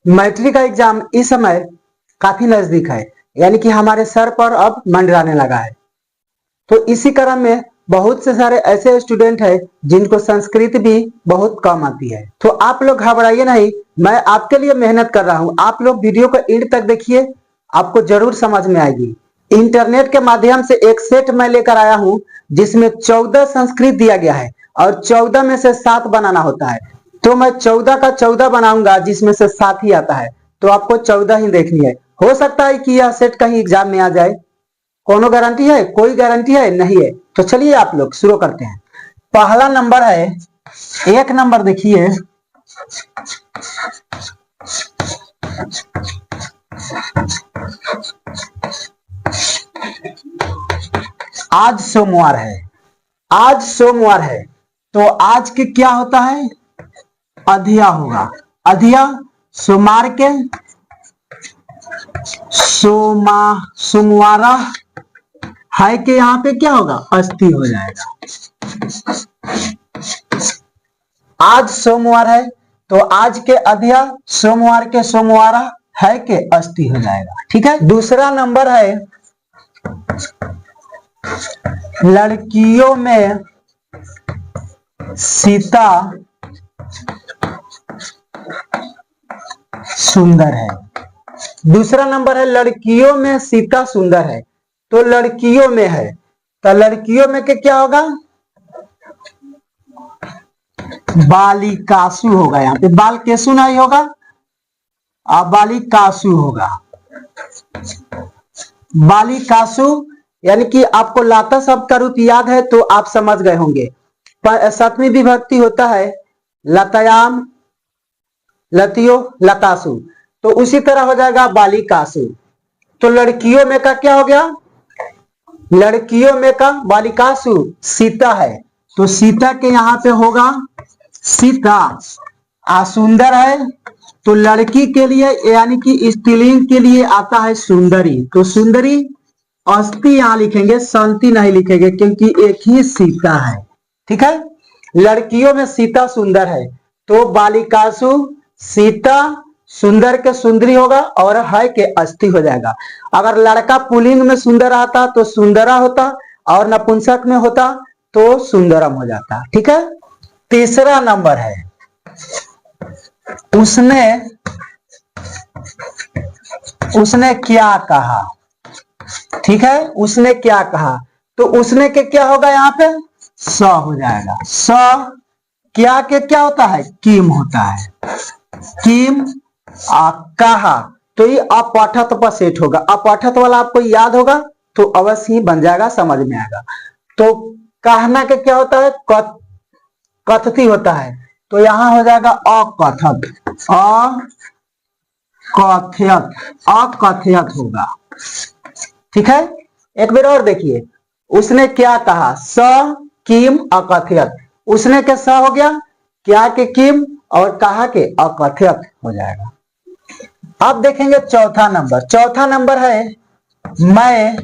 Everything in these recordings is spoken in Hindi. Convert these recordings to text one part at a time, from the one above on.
मैट्रिक का एग्जाम इस समय काफी नजदीक है, यानी कि हमारे सर पर अब मंडराने लगा है। तो इसी क्रम में बहुत से सारे ऐसे स्टूडेंट हैं जिनको संस्कृत भी बहुत कम आती है। तो आप लोग घबराइए नहीं, मैं आपके लिए मेहनत कर रहा हूं। आप लोग वीडियो को एंड तक देखिए, आपको जरूर समझ में आएगी। इंटरनेट के माध्यम से एक सेट मैं लेकर आया हूं जिसमें 14 संस्कृत दिया गया है और 14 में से 7 बनाना होता है। तो मैं 14 का 14 बनाऊंगा जिसमें से 7 ही आता है, तो आपको 14 ही देखनी है। हो सकता है कि यह सेट कहीं एग्जाम में आ जाए, कोनो गारंटी है? कोई गारंटी है नहीं है। तो चलिए आप लोग शुरू करते हैं। पहला नंबर है, एक नंबर देखिए, आज सोमवार है। आज सोमवार है तो आज के क्या होता है? अधिया होगा। अधिया सोमवार के, सोमवारा है कि यहाँ पे क्या होगा? अस्थि हो जाएगा। आज सोमवार है तो आज के अधिया सोमवार के सोमवारा है कि अस्थि हो जाएगा। ठीक है। दूसरा नंबर है, लड़कियों में सीता सुंदर है। दूसरा नंबर है, लड़कियों में सीता सुंदर है। तो लड़कियों में है तो लड़कियों में के क्या होगा? बालिकासु होगा। यहाँ पे बालकेसु नहीं होगा, बालिकासु होगा। बालिकासु यानी कि आपको लाता शब्द का रूप याद है तो आप समझ गए होंगे। 7वीं विभक्ति होता है लतायाम, लतियो, लतासु, तो उसी तरह हो जाएगा बालिकासु। तो लड़कियों में का क्या हो गया? लड़कियों में का बालिकासु सीता है, तो सीता के यहाँ पे होगा सीता। सुंदर है तो लड़की के लिए यानी कि स्त्रीलिंग के लिए आता है सुंदरी। तो सुंदरी अस्थि यहां लिखेंगे, शांति नहीं लिखेंगे क्योंकि एक ही सीता है। ठीक है। लड़कियों में सीता सुंदर है तो बालिकासु सीता, सुंदर के सुंदरी होगा और है के अस्थि हो जाएगा। अगर लड़का पुल्लिंग में सुंदर आता तो सुंदरा होता और नपुंसक में होता तो सुंदरम हो जाता। ठीक है। तीसरा नंबर है, उसने क्या कहा। ठीक है। उसने क्या कहा तो उसने के क्या होगा? यहाँ पे स हो जाएगा। स क्या के क्या होता है? किम होता है। किम कहा, तो ये अपठत पर सेट होगा। अपठत वाला आपको याद होगा तो अवश्य ही बन जाएगा, समझ में आएगा। तो कहना के क्या होता है? कथती होता है, तो यहां हो जाएगा अकथत। अकथयत होगा। ठीक है। एक बार और देखिए, उसने क्या कहा? स किम अकथयत। उसने के स हो गया, क्या के किम और कहा के अकथयत हो जाएगा। अब देखेंगे चौथा नंबर। चौथा नंबर है, मैं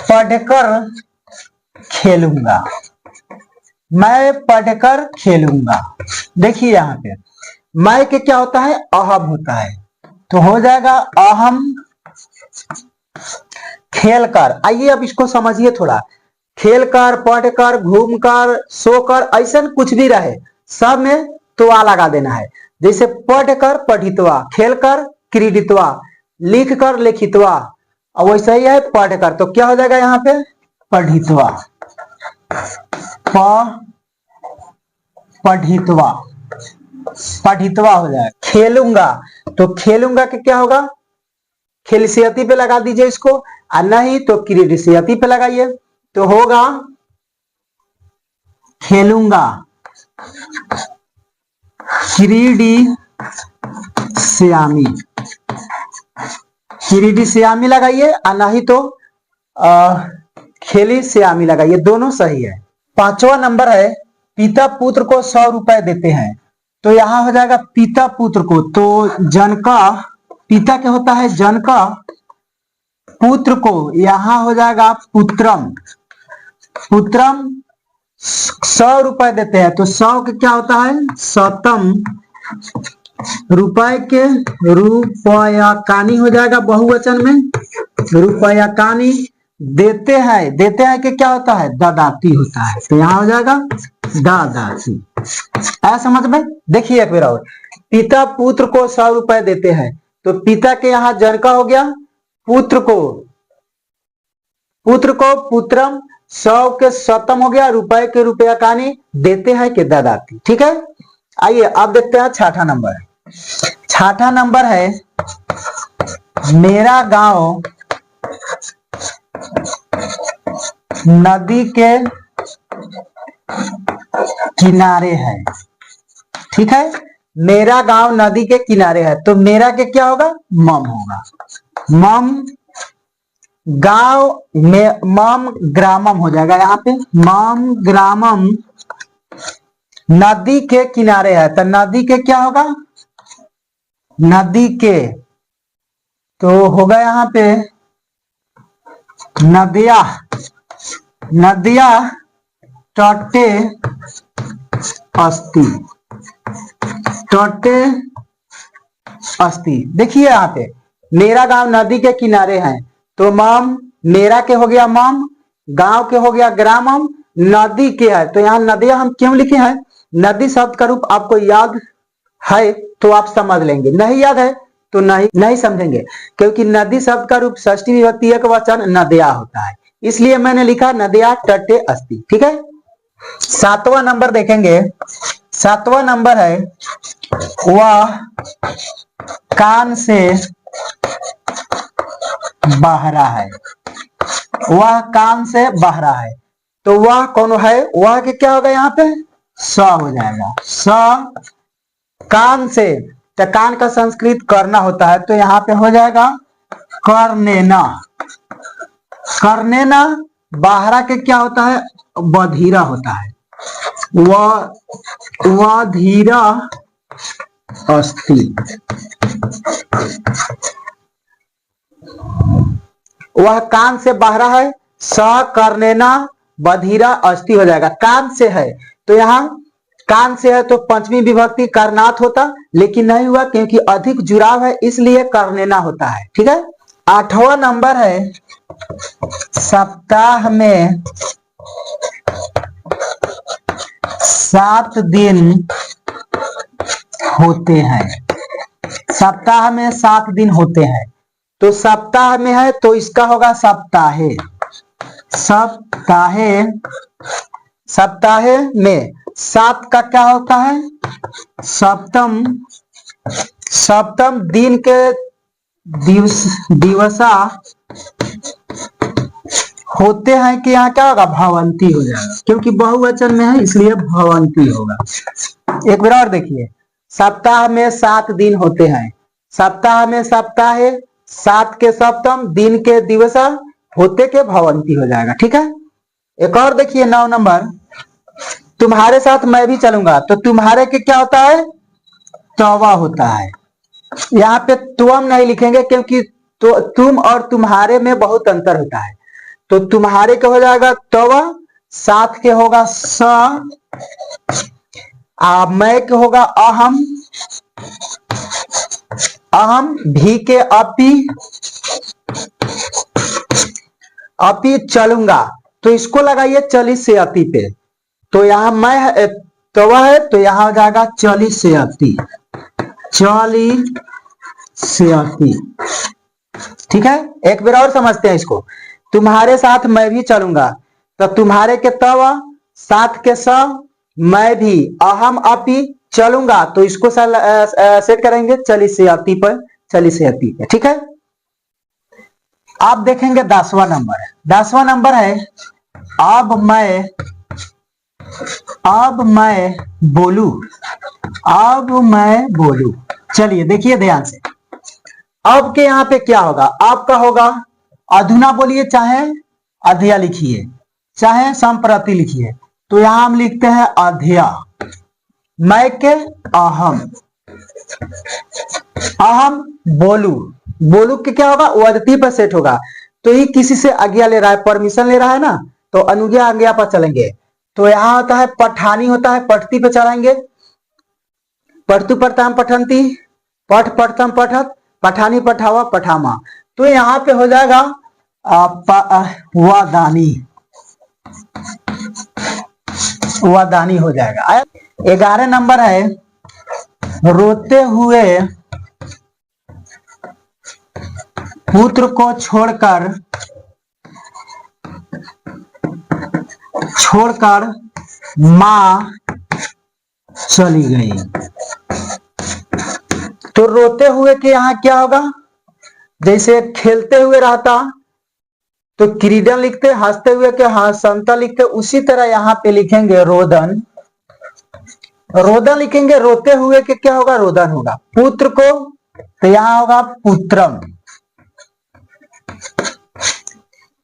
पढ़कर खेलूंगा। मैं पढ़कर खेलूंगा। देखिए यहां पे मैं के क्या होता है? अहम होता है, तो हो जाएगा अहम खेलकर। आइए अब इसको समझिए थोड़ा। खेलकर, पढ़कर, घूमकर, सोकर, ऐसा कुछ भी रहे सब में तो आ लगा देना है। जैसे पढ़कर पढ़ितवा, खेलकर क्रीडितवा, लिखकर लिखितवा, और वैसा ही है पढ़कर, तो क्या हो जाएगा यहाँ पे? पढ़ितवा। पढ़ितवा, पढ़ितवा हो जाएगा। खेलूंगा, तो खेलूंगा के क्या होगा? खेलसियती पे लगा दीजिए इसको, और नहीं तो क्रीडिसियती पे लगाइए, तो होगा खेलूंगा क्रीडी श्यामी। क्रीडी श्यामी लगाइए, और नहीं तो खेली श्यामी लगाइए, दोनों सही है। पांचवा नंबर है, पिता पुत्र को 100 रुपए देते हैं। तो यहां हो जाएगा पिता पुत्र को, तो जनका, पिता क्या होता है? जनका। पुत्र को यहां हो जाएगा पुत्रम। पुत्रम 100 रुपए देते हैं, तो 100 के क्या होता है? शतम रुपए के रुपयाकानी हो जाएगा बहुवचन में, रुपयाकानी। देते हैं कि क्या होता है, ददाती होता है, तो यहां हो जाएगा दादाती। आया समझ में? देखिए एक बार और, पिता पुत्र को 100 रुपए देते हैं, तो पिता के यहाँ जन का हो गया, पुत्र को पुत्रम, 100 के शतम हो गया, रुपए के रुपयाकानी, देते हैं कि ददाती। ठीक है, आइए अब देखते हैं छठा नंबर। छठा नंबर है, मेरा गांव नदी के किनारे है। ठीक है, मेरा गांव नदी के किनारे है, तो मेरा के क्या होगा, मम होगा। मम गांव में मम ग्रामम हो जाएगा, यहाँ पे मम ग्रामम नदी के किनारे है, तो नदी के क्या होगा, नदी के, तो होगा यहाँ पे नदिया, नदिया तटे अस्ति, तटे अस्ति। देखिए यहाँ पे मेरा गांव नदी के किनारे है, तो मम, मेरा के हो गया मम, गांव के हो गया ग्रामम, नदी के है, तो यहाँ नदिया हम क्यों लिखे हैं, नदी शब्द का रूप आपको याद है तो आप समझ लेंगे, नहीं याद है तो नहीं समझेंगे, क्योंकि नदी शब्द का रूप षष्ठी विभक्ति एक वचन नदिया होता है, इसलिए मैंने लिखा नदिया तटे अस्ति। ठीक है, सातवां नंबर देखेंगे। सातवां नंबर है, वह कान से बहरा है, वह कान से बहरा है, तो वह कौन है, वह के क्या होगा, यहाँ पे स हो जाएगा, स कान से, तो कान का संस्कृत करना होता है, तो यहाँ पे हो जाएगा करनेना, करनेना। बाहरा के क्या होता है, बधिरा होता है, वह धीरा अस्ति, वह कान से बहरा है, स करनेना बधिरा अस्ति हो जाएगा। कान से है, तो यहाँ कान से है तो पंचमी विभक्ति करनाथ होता, लेकिन नहीं हुआ क्योंकि अधिक जुड़ाव है, इसलिए करनेना होता है। ठीक है, आठवां नंबर है, सप्ताह में 7 दिन होते हैं, सप्ताह में 7 दिन होते हैं, तो सप्ताह में है तो इसका होगा सप्ताहे, सप्ताहे, सप्ताहे में 7 का क्या होता है, सप्तम, सप्तम दिन के दिवसा होते हैं कि यहाँ क्या होगा, भवंती हो जाएगा, क्योंकि बहुवचन में है इसलिए भवंती होगा। एक बार और देखिए, सप्ताह में 7 दिन होते हैं, सप्ताह में सप्ताहे, 7 के सप्तम, दिन के दिवसा, होते के भवंती हो जाएगा। ठीक है, एक और देखिए 9 नंबर, तुम्हारे साथ मैं भी चलूंगा, तो तुम्हारे के क्या होता है, तवा होता है, यहाँ पे तुम नहीं लिखेंगे क्योंकि तो तुम और तुम्हारे में बहुत अंतर होता है, तो तुम्हारे के हो जाएगा तवा, साथ के होगा स, मैं के होगा अहम, अहम, भी के अपी, अपी चलूंगा, तो इसको लगाइए चली से अति पे, तो यहाँ मैं तवा है तो यहाँ हो जाएगा चली से अति, चली से अति। ठीक है, एक बार और समझते हैं इसको, तुम्हारे साथ मैं भी चलूंगा, तो तुम्हारे के तवा, साथ के स, मैं भी, अहम अपी चलूंगा, तो इसको सेट करेंगे चली से अति पर, चली से अति पे। ठीक है, आप देखेंगे 10वां नंबर है, 10वां नंबर है, अब मैं बोलू, अब मैं बोलू। चलिए देखिए ध्यान से, अब के यहाँ पे क्या होगा, आपका होगा अधुना बोलिए, चाहे अधिया लिखिए, चाहे संप्रति लिखिए, तो यहां हम लिखते हैं अधिया। मैं के अहम, अहम बोलू, बोलू के क्या होगा, वदती पर सेट होगा, तो ये किसी से आज्ञा ले रहा है, परमिशन ले रहा है ना, तो अनुज्ञा आज्ञा पर चलेंगे, तो यहां होता है पठानी होता है, पठती पे चलाएंगे, पठतु पठताम पठंती, पठ पठतम पठत, पठानी पठावा पठामा। तो यहाँ पे हो जाएगा वादानी, वादानी हो जाएगा। 11 नंबर है, रोते हुए पुत्र को छोड़कर मां चली गई। तो रोते हुए के यहाँ क्या होगा, जैसे खेलते हुए रहता तो क्रीडन लिखते, हंसते हुए के हंसंता लिखते, उसी तरह यहाँ पे लिखेंगे रोदन, रोदन लिखेंगे। रोते हुए के क्या होगा, रोदन होगा। पुत्र को तो यहाँ होगा पुत्रम,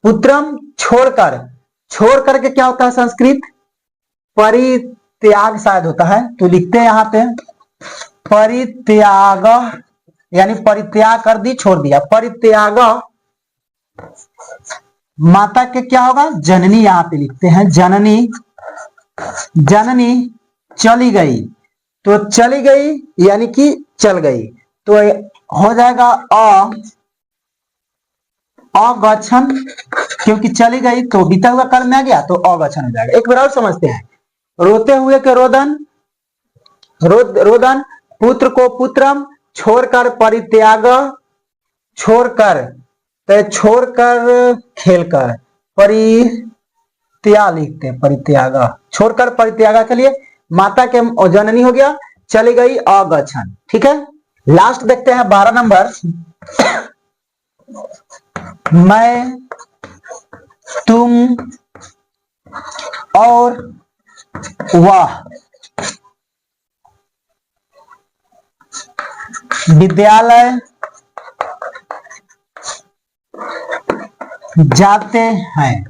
पुत्रम। छोड़कर, छोड़कर के क्या होता है संस्कृत, परित्याग शायद होता है, तो लिखते हैं यहाँ पे परित्याग, यानी परित्याग कर दी, छोड़ दिया, परित्याग। माता के क्या होगा, जननी, यहाँ पे लिखते हैं जननी, जननी चली गई। तो चली गई यानी कि चल गई, तो हो जाएगा अगछन, क्योंकि चली गई तो बीता हुआ काल में आ गया तो अगछन हो जाएगा। एक बार और समझते हैं, रोते हुए के रोदन, रोदन, पुत्र को पुत्रम, छोड़कर परित्याग, छोड़कर तो छोड़कर खेलकर, परित्याग लिखते हैं, परित्याग, छोड़कर परित्याग के लिए माता के जननी हो गया, चली गई अगछन। ठीक है, लास्ट देखते हैं 12 नंबर, मैं, तुम और वह विद्यालय जाते हैं।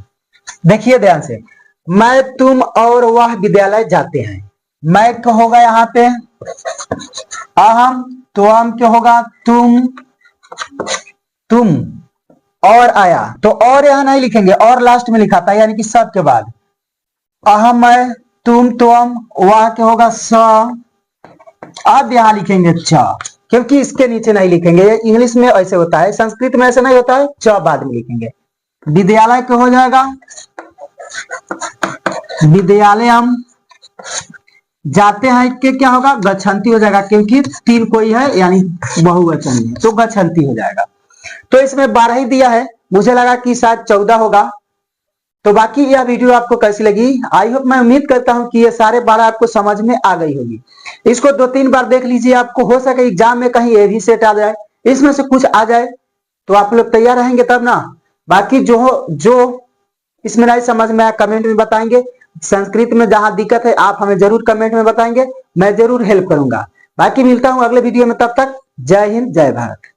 देखिए ध्यान से, मैं, तुम और वह विद्यालय जाते हैं। मैं क्या होगा यहाँ पे अहम, तो हम क्या होगा तुम, तुम और आया, तो और यहाँ नहीं लिखेंगे, और लास्ट में लिखा था, यानी कि सब के बाद अहम, मैं, तुम, तुम, वह क्या होगा स, अब यहाँ लिखेंगे च, क्योंकि इसके नीचे नहीं लिखेंगे। इंग्लिश में ऐसे होता है, संस्कृत में ऐसे नहीं होता है, च बाद में लिखेंगे। विद्यालय क्या हो जाएगा, विद्यालय हम जाते हैं के क्या होगा, गच्छन्ति हो जाएगा, क्योंकि तीन कोई है यानी बहुवचन है, तो गच्छन्ति हो जाएगा। तो इसमें 12 ही दिया है, मुझे लगा कि शायद 14 होगा। तो बाकी यह वीडियो आपको कैसी लगी, आई होप, मैं उम्मीद करता हूं कि ये सारे 12 आपको समझ में आ गई होगी। इसको 2-3 बार देख लीजिए, आपको हो सके एग्जाम में कहीं ये भी सेट आ जाए, इसमें से कुछ आ जाए तो आप लोग तैयार रहेंगे तब ना। बाकी जो इसमें नहीं समझ में आया कमेंट में बताएंगे, संस्कृत में जहां दिक्कत है आप हमें जरूर कमेंट में बताएंगे, मैं जरूर हेल्प करूंगा। बाकी मिलता हूं अगले वीडियो में, तब तक जय हिंद जय भारत।